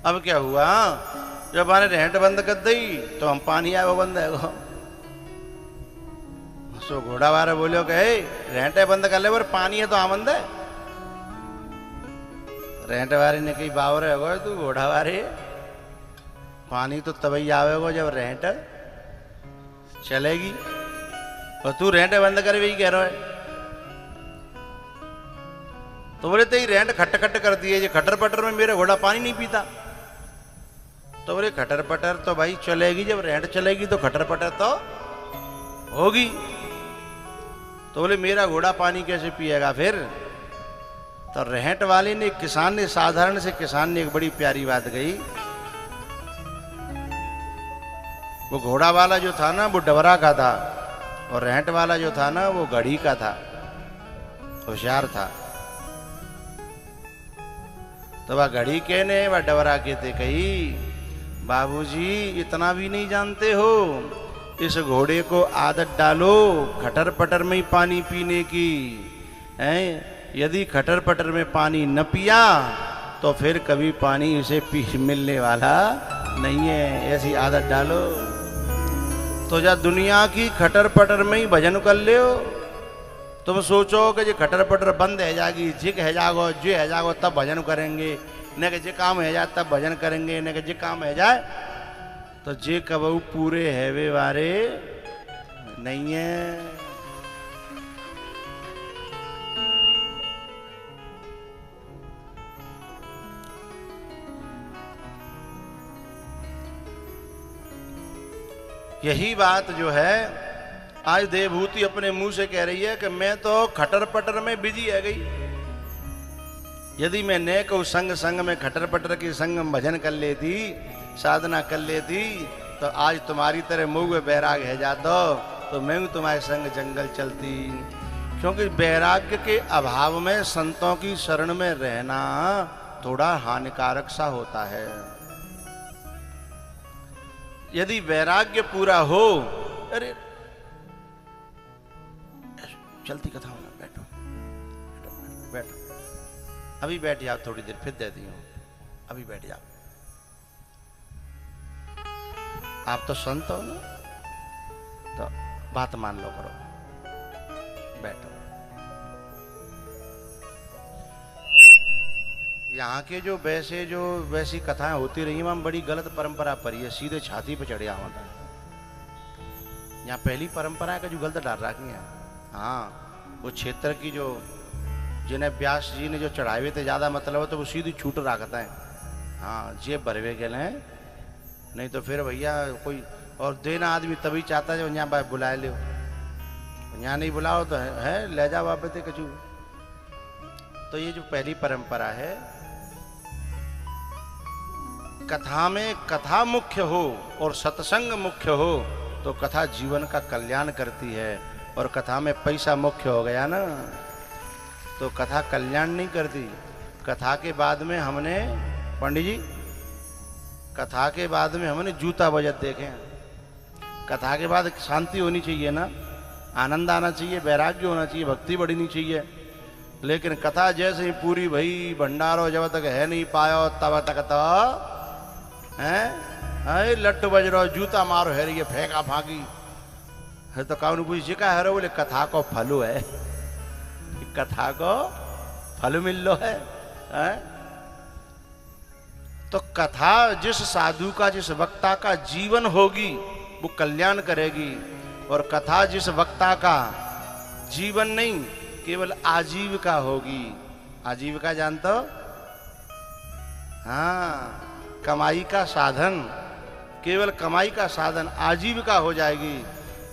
S1: अब क्या हुआ, जब मैंने रहट बंद कर दी तो हम पानी आया वो बंद है। सो घोड़ा वाले बोलो कि रहटे बंद कर ले, पर पानी है तो आमंद है। रहट वाले ने कही बावर है तू घोड़ा वाले, पानी तो तभी आवेगो जब रहट चलेगी, और तू रहटे बंद कर भी कह रहा है। तो बोले तेरी रहट खट खट कर दिए, ये खटर पटर में मेरा घोड़ा पानी नहीं पीता। तो बोले खटर पटर तो भाई चलेगी, जब रहट चलेगी तो खटर पटर तो होगी। तो बोले मेरा घोड़ा पानी कैसे पिएगा फिर? तो रहट वाले ने, किसान ने, साधारण से किसान ने एक बड़ी प्यारी बात कही। वो घोड़ा वाला जो था ना वो डबरा का था, और रहट वाला जो था ना वो गढ़ी का था, होशियार था। तो वह घड़ी के ने वह डबरा के थे कही, बाबूजी इतना भी नहीं जानते हो, इस घोड़े को आदत डालो खटर पटर में ही पानी पीने की है। यदि खटर पटर में पानी न पिया तो फिर कभी पानी इसे मिलने वाला नहीं है, ऐसी आदत डालो। तो जब दुनिया की खटर पटर में ही भजन कर ले, तुम सोचो कि जो खटर पटर बंद है जाएगी, जिक है जागो, जो है जागो तब भजन करेंगे, न कि जे काम है जाए तब भजन करेंगे, न कि जे काम है जाए तो जे कबू पूरे हैवे वारे नहीं है। यही बात जो है आज देवभूति अपने मुंह से कह रही है कि मैं तो खटर पटर में बिजी है गई। यदि मैं न को संग संग में खटर पटर के संग में भजन कर लेती, साधना कर लेती, तो आज तुम्हारी तरह मुंह में बैराग है जाता तो मैं भी तुम्हारे संग जंगल चलती। क्योंकि वैराग्य के अभाव में संतों की शरण में रहना थोड़ा हानिकारक सा होता है। यदि वैराग्य पूरा हो, अरे चलती कथा होना, बैठो बैठो बैठो, अभी बैठ जाओ, थोड़ी देर फिर देती हूं, अभी बैठ जाओ। आप तो संत हो ना, तो बात मान लो करो, बैठो। यहाँ के जो वैसी कथाएं होती रही वहां बड़ी गलत परंपरा परी है, सीधे छाती पे चढ़िया होता है। यहाँ पहली परंपरा का जो गलत डाल रखी है। हाँ, वो क्षेत्र की जो जिन्हें व्यास जी ने जो चढ़ाए हुए थे ज्यादा मतलब हो तो वो सीधी छूट रखता है। हाँ, जे भरवे गए हैं, नहीं तो फिर भैया कोई और देना आदमी तभी चाहता है यहाँ बुलाए लो, यहाँ नहीं बुलाओ तो है ले जाओ वापस कचू। तो ये जो पहली परंपरा है, कथा में कथा मुख्य हो और सत्संग मुख्य हो तो कथा जीवन का कल्याण करती है, और कथा में पैसा मुख्य हो गया ना तो कथा कल्याण नहीं करती। कथा के बाद में हमने, पंडित जी, कथा के बाद में हमने जूता बजत देखे। कथा के बाद शांति होनी चाहिए ना, आनंद आना चाहिए, वैराग्य होना चाहिए, भक्ति बढ़नी चाहिए। लेकिन कथा जैसे ही पूरी भई भंडारो जब तक है नहीं पायो तब तक तो है लट्टू बज रहो, जूता मारो है रही है, फेंका फाकी है। तो कौन पूछ जी का है रो? बोले कथा को फलू है, कथा को फल मिल लो है। तो कथा जिस साधु का, जिस वक्ता का जीवन होगी वो कल्याण करेगी, और कथा जिस वक्ता का जीवन नहीं केवल आजीविका होगी। आजीविका जानते हो? हाँ, कमाई का साधन, केवल कमाई का साधन आजीविका हो जाएगी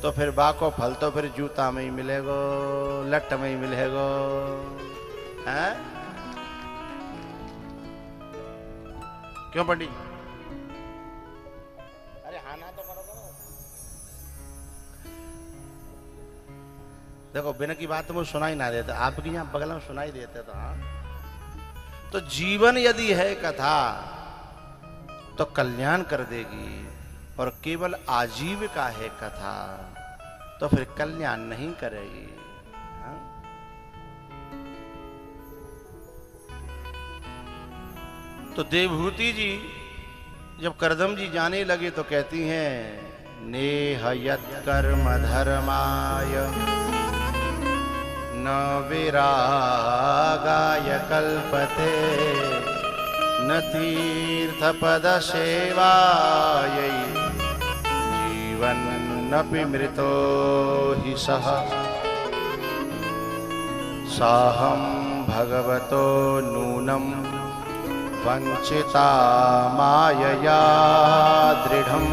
S1: तो फिर बाको फल तो फिर जूता में ही मिलेगो, लट में ही मिलेगो। हैं? क्यों पंडित? अरे हाँ ना तो करो। देखो बिना की बात तो मुझे सुनाई ना देता, आपकी यहाँ बगल में सुनाई देते तो। हाँ, तो जीवन यदि है कथा तो कल्याण कर देगी, और केवल आजीविका है कथा तो फिर कल्याण नहीं करेगी। हाँ? तो देवभूति जी जब करदम जी जाने लगे तो कहती हैं, नेह यत् कर्म धर्माय न विरागाय कल्पते न तीर्थ पद सेवायै जीवन्नपि मृतो हि सह साहं भगवतो नूनं वंचिता मायया दृढ़म्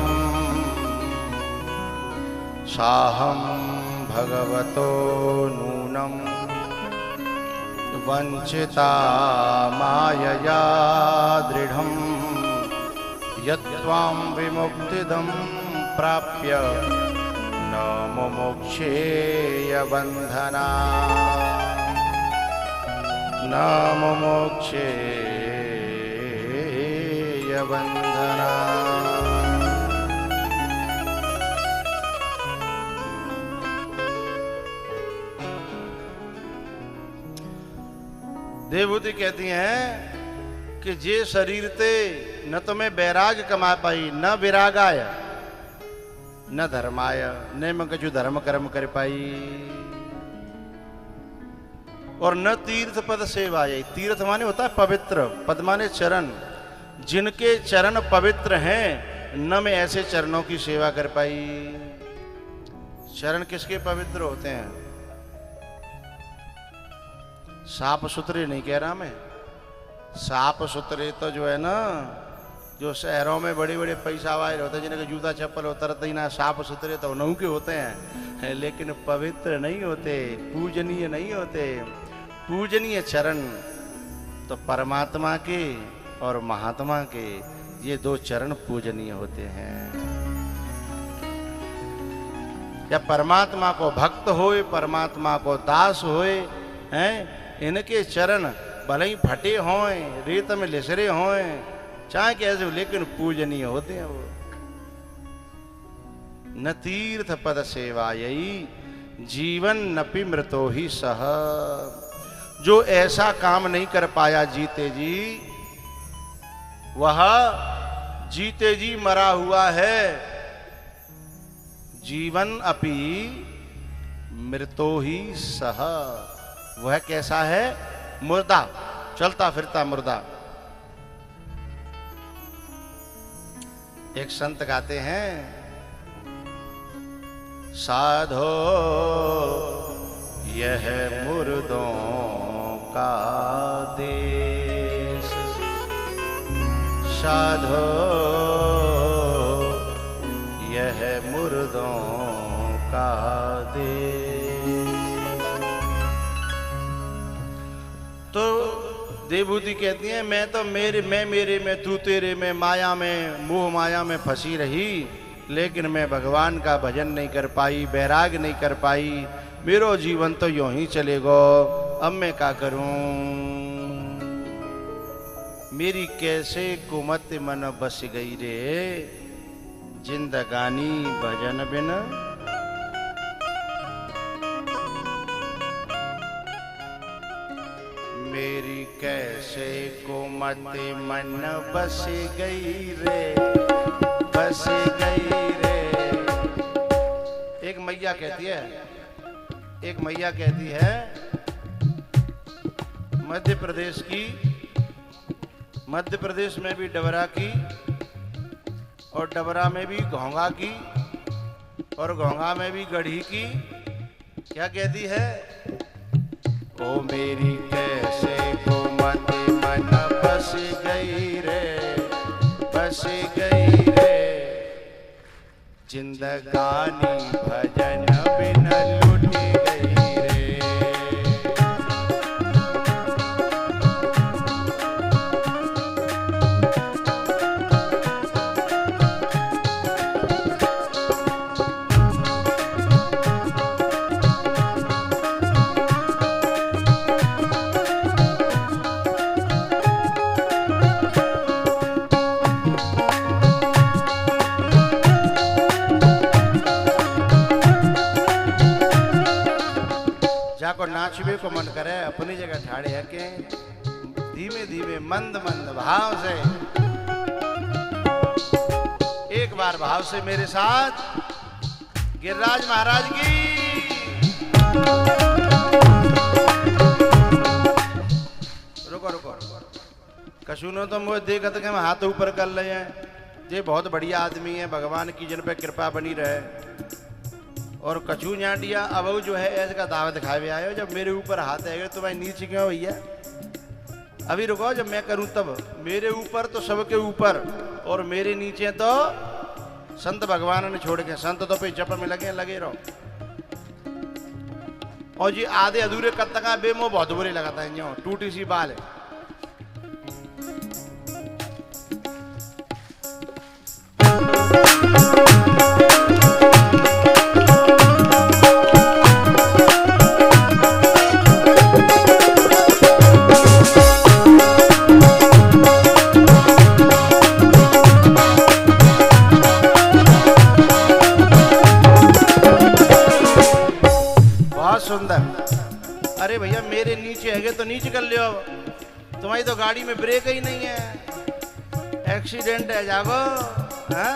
S1: साहं भगवतो नूनम् वंचिता मायया दृढ़म् यत्त्वां विमुक्तिदं प्राप्य न मुमुक्षेय बन्धना न मुमुक्षेय बन्धना। देवहूति कहती हैं कि जे शरीर ते न तुम्हें बैराग कमा पाई न विरागाय न धर्माय न मैं कछु धर्म कर्म कर पाई और न तीर्थ पद सेवाय। तीर्थ माने होता है पवित्र, पद माने चरण। जिनके चरण पवित्र हैं न मैं ऐसे चरणों की सेवा कर पाई। चरण किसके पवित्र होते हैं? साफ सुथरे नहीं कह रहा मैं, साफ सुथरे तो जो है ना, जो शहरों में बड़े बड़े पैसा वाले होते हैं जिनके जूता चप्पल उतरते ही ना, साफ सुथरे तो उन्हों के होते हैं, लेकिन पवित्र नहीं होते, पूजनीय नहीं होते। पूजनीय चरण तो परमात्मा के और महात्मा के, ये दो चरण पूजनीय होते हैं। या परमात्मा को भक्त होए, परमात्मा को दास होए, हैं, इनके चरण भले ही फटे हों, रेत में लिसरे हों, चाहे कैसे, लेकिन पूजनीय होते हैं वो। न तीर्थ पद सेवायई जीवन नपि मृतो ही सह। जो ऐसा काम नहीं कर पाया जीते जी, वह जीते जी मरा हुआ है। जीवन अपि मृतो ही सह। वह कैसा है? मुर्दा, चलता फिरता मुर्दा। एक संत गाते हैं, साधो यह मुर्दों का देश, साधो यह मुर्दों का देश। तो देवहूति कहती हैं, मैं तो मेरे में, तू तेरे में, माया में, मोह माया में फंसी रही, लेकिन मैं भगवान का भजन नहीं कर पाई, बैराग नहीं कर पाई। मेरो जीवन तो यूं ही चलेगा, अब मैं क्या करूं? मेरी कैसे कुमत मन बस गई रे, जिंदगानी भजन बिना। मेरी कैसे कुमत मन बस गई रे, बस गई रे। एक मैया कहती है, एक मैया कहती है मध्य प्रदेश की, मध्य प्रदेश में भी डबरा की और डबरा में भी घोंगा की और घोंगा में भी गढ़ी की। क्या कहती है? ओ मेरी कैसे कुमत मन बस गई रे, बस गई रे, जिंदगानी भजन बिना लुट गई रे। जाको नाचवे को मन करे, अपनी जगह ठाड़े है के धीमे धीमे मंद मंद भाव से, एक बार भाव से मेरे साथ गिरिराज महाराज की। रुको रुको, कशुनो तो मुझे देखा था कि हम हाथ ऊपर कर ले हैं, ये बहुत बढ़िया आदमी है, भगवान की जिन पे कृपा बनी रहे। और कछू न्याडिया अब जो है ऐसे का दावा दिखावे आयो, जब मेरे ऊपर हाथ आएगा तो भाई नीचे क्यों भैया? अभी रुको, जब मैं करूं तब। मेरे ऊपर तो सबके ऊपर, और मेरे नीचे तो संत भगवान ने छोड़ के। संत तो पे जप में लगे रहो। और जी आधे अधूरे कद तक बेमो बहुत बुरे लगाता है, यो टूटी सी बाल है। सुंदर। अरे भैया मेरे नीचे है तो नीचे कर लियो, तुम्हारी तो गाड़ी में ब्रेक ही नहीं है, एक्सीडेंट है जागो। हाँ?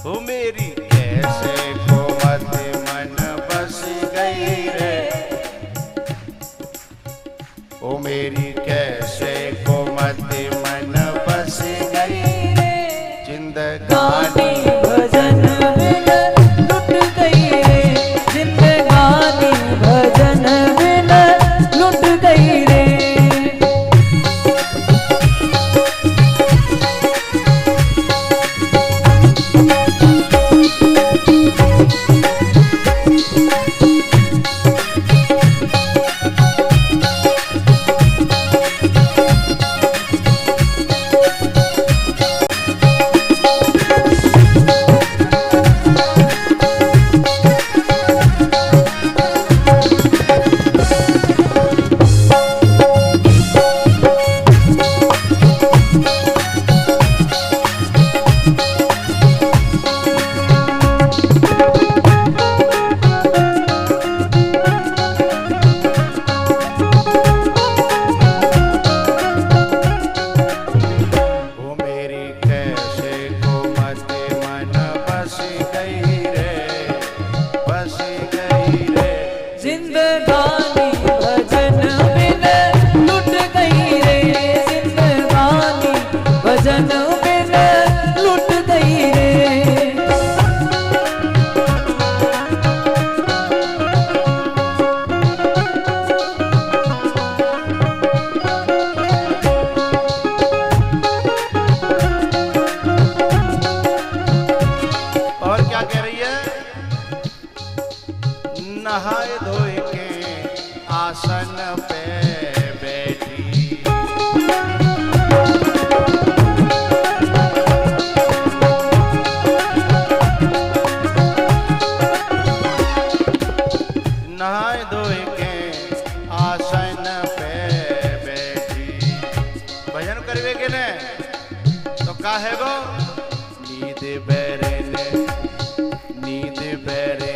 S1: हो मेरी कैसे कोमल मन बस गई रे, ओ मेरी कैसे कोमल मन बस गई रे, जिंदगानी
S2: भजन बिन लुट गई रे, जिंदगानी भजन बिन लुट गई रे।
S1: नहाए धोए के आसन पे बैठी, नहाए धोए के आसन पे बैठी, भजन करवे के ने तो काहे गो नींद बैरे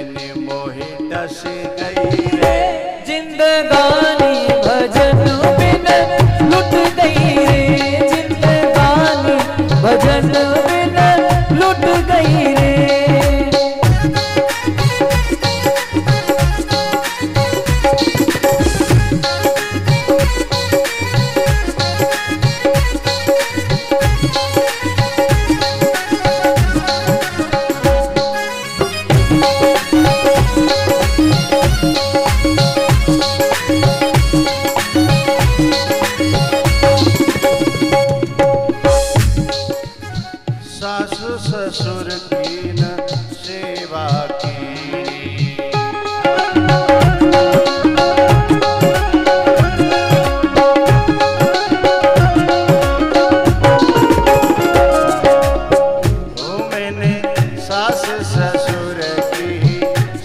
S1: ने मोहि डस गई रे,
S2: जिंदगानी भजन बिन लुट गई रे, जिंदगानी भजन बिन लुट गई रे।
S1: सासु ससुर की न सेवा की, मैंने सास ससुर की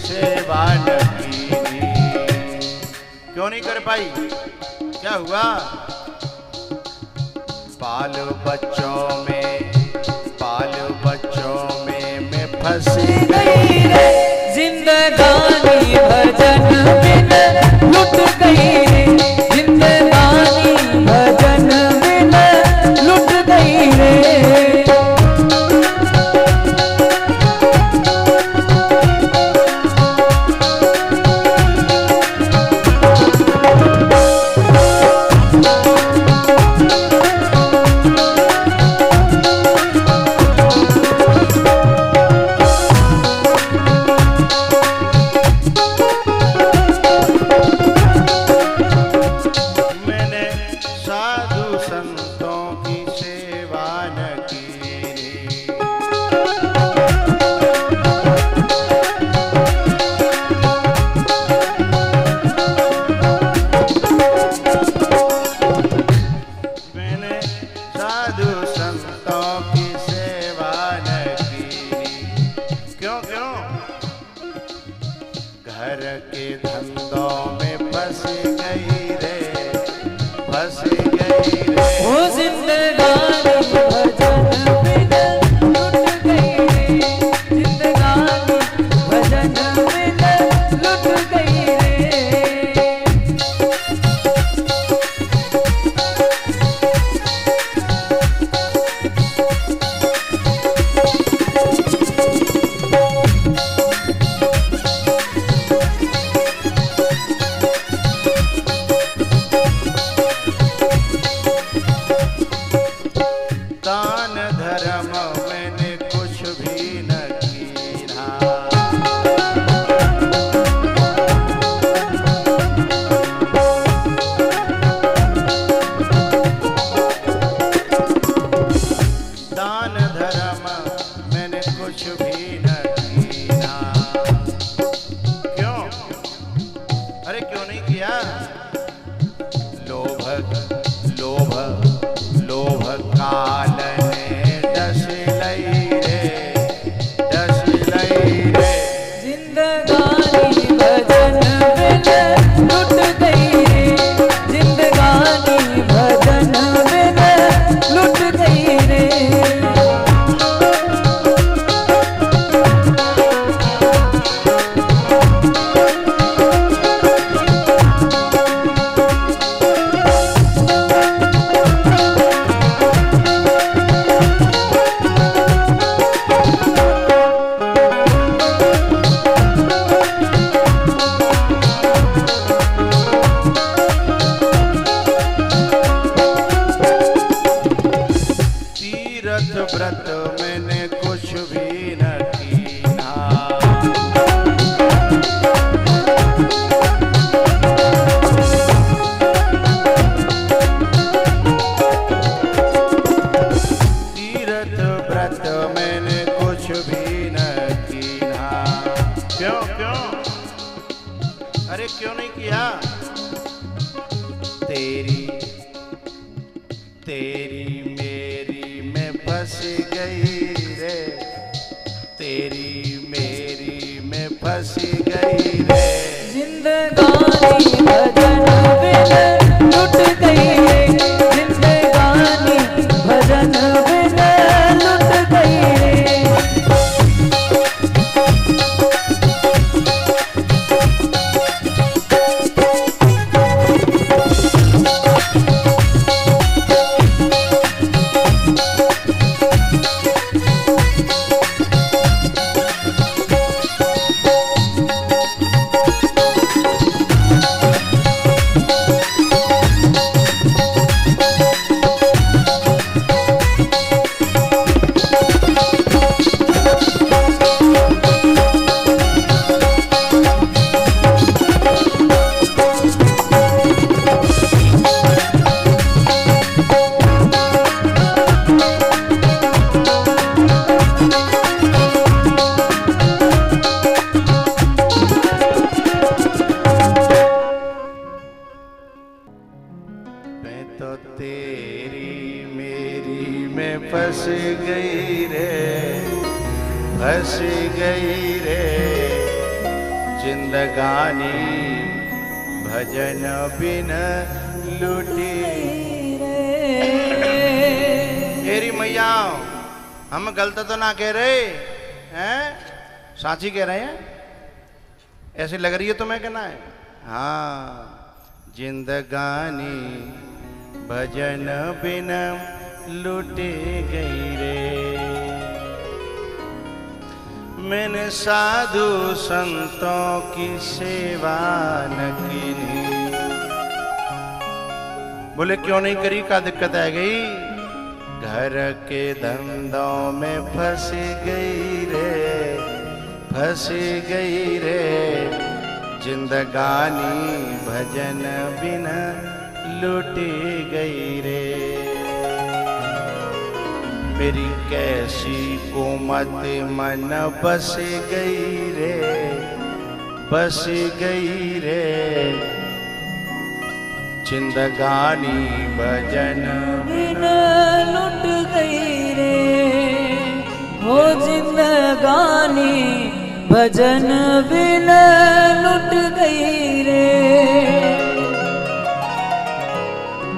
S1: सेवा न की। क्यों नहीं कर पाई? क्या हुआ? बाल बच्चों में मैं फंस गई रे,
S2: जिंदगानी भजन बिन लुट गई रे, जिंदगानी भजन बिन लुट गई रे।
S1: संतों की सेवा न की। मैंने साधु संतों की सेवा न की। क्यों क्यों? घर के धंधों में फंस गई रे, फंस गई रे।
S2: वो जिंदगानी भजन बिन लुट गई रे, जिंदगानी भजन बिन लुट गई रे।
S1: दान धर्म मैंने कुछ भी न कीना। दान धर्म मैंने कुछ भी न कीना। क्यों? अरे क्यों नहीं किया? लोभ लोभ लोभ काल ने डस लई रे, डस लई रे।
S2: जिंदगानी भजन बिन लुट गई रे, जिंदगानी भजन बिन लुट गई रे।
S1: तीर्थ व्रत मैंने कुछ भी न कीना। तीर्थ व्रत मैंने कुछ भी न कीना। क्यों क्यों? अरे क्यों नहीं किया? तेरी तेरी मेरी में फंस गई रे, तेरी मेरी में फंस गई रे।
S2: जिंदगानी भजन बिन लुट गई रे, जिंदगानी भजन बिन लुट गई रे।
S1: तो तेरी मेरी में फंस गई रे, फंस गई रे। जिंदगानी भजन बिन लुटी तेरी मैया। हम गलत तो ना कह रहे हैं, साची कह रहे हैं? ऐसे लग रही है तुम्हें कहना है? हाँ, जिंदगानी भजन बिन लुटी गई रे। मैंने साधु संतों की सेवा न की। बोले क्यों नहीं करी? क्या दिक्कत आ गई? घर के धंधों में फंस गई रे, फंस गई रे। जिंदगानी भजन बिना लुटी गई रे। मेरी कैसी कोमत मन बस गई रे, बस गई रे। जिंदगानी भजन
S2: बिन लुट गई रे, हो जिंदगानी भजन बिन लुट गई रे।